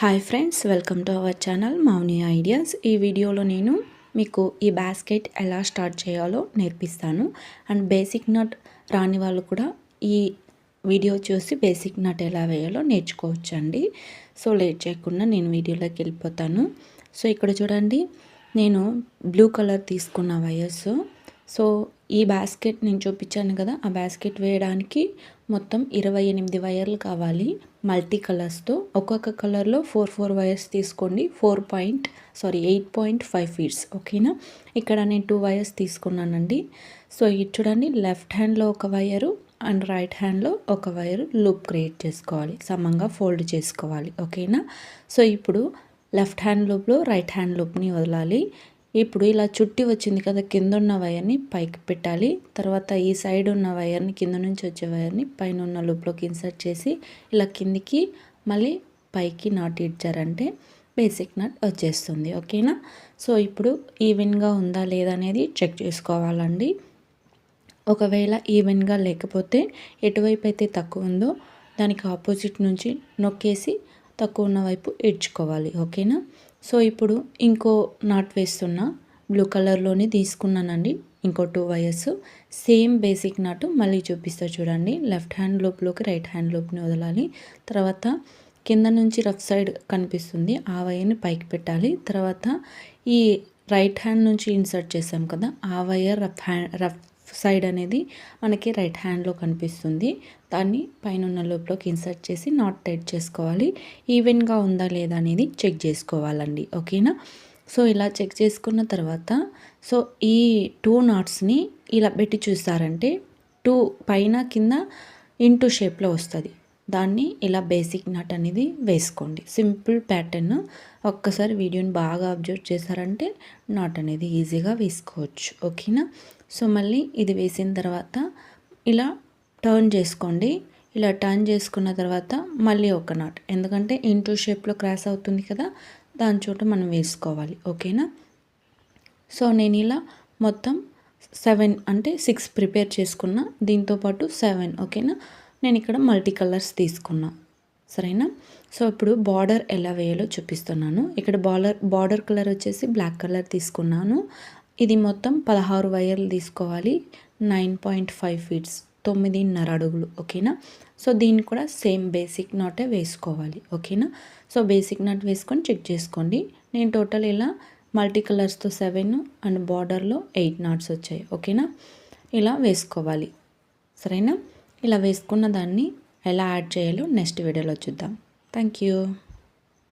Hi friends, welcome to our channel Mouni ideas. ఈ వీడియోలో నేను మీకు ఈ బాస్కెట్ ఎలా స్టార్ట్ చేయాలో నేర్పిస్తాను. అండ్ బేసిక్ నట్ రాని వాళ్ళు కూడా ఈ వీడియో చూసి బేసిక్ నట్ ఎలా వేయాలో నేర్చుకోవచ్చండి. సో లేట్ చేయకుండా నేను వీడియోలోకి వెళ్ళిపోతాను. సో ఇక్కడ చూడండి, నేను బ్లూ కలర్ తీసుకున్న వైర్స్. సో ఈ బాస్కెట్ నేను చూపించాను కదా, ఆ బాస్కెట్ వేయడానికి మొత్తం 28 వైర్లు కావాలి మల్టీ కలర్స్తో. ఒక్కొక్క కలర్లో 4 వైర్స్ తీసుకోండి. 8.5 ఫీట్స్, ఓకేనా. ఇక్కడ నేను 2 వైర్స్ తీసుకున్నానండి. సో ఇది చూడండి, లెఫ్ట్ హ్యాండ్లో ఒక వైరు అండ్ రైట్ హ్యాండ్లో ఒక వైరు లూప్ క్రియేట్ చేసుకోవాలి, సమంగా ఫోల్డ్ చేసుకోవాలి, ఓకేనా. సో ఇప్పుడు లెఫ్ట్ హ్యాండ్ లూప్లో రైట్ హ్యాండ్ లూప్ని వదలాలి. ఇప్పుడు ఇలా చుట్టి వచ్చింది కదా, కింద ఉన్న వైర్ని పైకి పెట్టాలి. తర్వాత ఈ సైడ్ ఉన్న వైర్ని, కింద నుంచి వచ్చే వైర్ని పైన ఉన్న లూప్లోకి ఇన్సర్ట్ చేసి ఇలా కిందికి మళ్ళీ పైకి నాట్ ఇచ్చారంటే బేసిక్ నట్ వచ్చేస్తుంది, ఓకేనా. సో ఇప్పుడు ఈవెన్గా ఉందా లేదా అనేది చెక్ చేసుకోవాలండి. ఒకవేళ ఈవెన్గా లేకపోతే ఎటువైపు అయితే తక్కువ ఉందో దానికి ఆపోజిట్ నుంచి నొక్కేసి తక్కువ ఉన్న వైపు ఇడ్చుకోవాలి, ఓకేనా. సో ఇప్పుడు ఇంకో నాట్ వేస్తున్నా, బ్లూ కలర్లోని తీసుకున్నానండి. ఇంకో 2 వైర్స్ సేమ్ బేసిక్ నాటు మళ్ళీ చూపిస్తా చూడండి. లెఫ్ట్ హ్యాండ్ లూప్లోకి రైట్ హ్యాండ్ లూప్ని వదలాలి. తర్వాత కింద నుంచి రఫ్ సైడ్ కనిపిస్తుంది, ఆ వైర్ని పైకి పెట్టాలి. తర్వాత ఈ రైట్ హ్యాండ్ నుంచి ఇన్సర్ట్ చేసాం కదా, ఆ వైర్ రఫ్ సైడ్ అనేది మనకి రైట్ హ్యాండ్లో కనిపిస్తుంది. దాన్ని పైన ఉన్న లూప్లోకి ఇన్సర్ట్ చేసి నాట్ టైట్ చేసుకోవాలి. ఈవెన్గా ఉందా లేదా అనేది చెక్ చేసుకోవాలండి, ఓకేనా. సో ఇలా చెక్ చేసుకున్న తర్వాత సో ఈ 2 నాట్స్ని ఇలా పెట్టి చూస్తారంటే 2 పైన కింద ఇంటూ షేప్లో వస్తుంది. దాన్ని ఇలా బేసిక్ నట్ అనేది వేసుకోండి. Simple pattern. ఒక్కసారి వీడియోని బాగా అబ్జర్వ్ చేశారంటే నాట్ అనేది ఈజీగా వేసుకోవచ్చు, ఓకేనా. సో మళ్ళీ ఇది వేసిన తర్వాత ఇలా టర్న్ చేసుకోండి. ఇలా టర్న్ చేసుకున్న తర్వాత మళ్ళీ ఒక నాట్, ఎందుకంటే ఇంటూ షేప్లో క్రాస్ అవుతుంది కదా, దాని చోట మనం వేసుకోవాలి, ఓకేనా. సో నేను ఇలా మొత్తం 7 అంటే 6 ప్రిపేర్ చేసుకున్నా, దీంతోపాటు 7, ఓకేనా. నేను ఇక్కడ మల్టీ కలర్స్ తీసుకున్నా, సరేనా. సో ఇప్పుడు బార్డర్ ఎలా వేయాలో చూపిస్తున్నాను. ఇక్కడ బార్డర్ కలర్ వచ్చేసి బ్లాక్ కలర్ తీసుకున్నాను. ఇది మొత్తం 16 వైర్లు తీసుకోవాలి. 9.5 ఫీట్స్, 9.5 అడుగులు, ఓకేనా. సో దీన్ని కూడా సేమ్ బేసిక్ నాటే వేసుకోవాలి, ఓకేనా. సో బేసిక్ నాట్ వేసుకొని చెక్ చేసుకోండి. నేను టోటల్ ఇలా మల్టీ కలర్స్తో 7 అండ్ బార్డర్లో 8 నాట్స్ వచ్చాయి, ఓకేనా. ఇలా వేసుకోవాలి, సరేనా. ఇలా వేసుకున్న దాన్ని ఎలా యాడ్ చేయాలో నెక్స్ట్ వీడియోలో చూద్దాం. Thank you.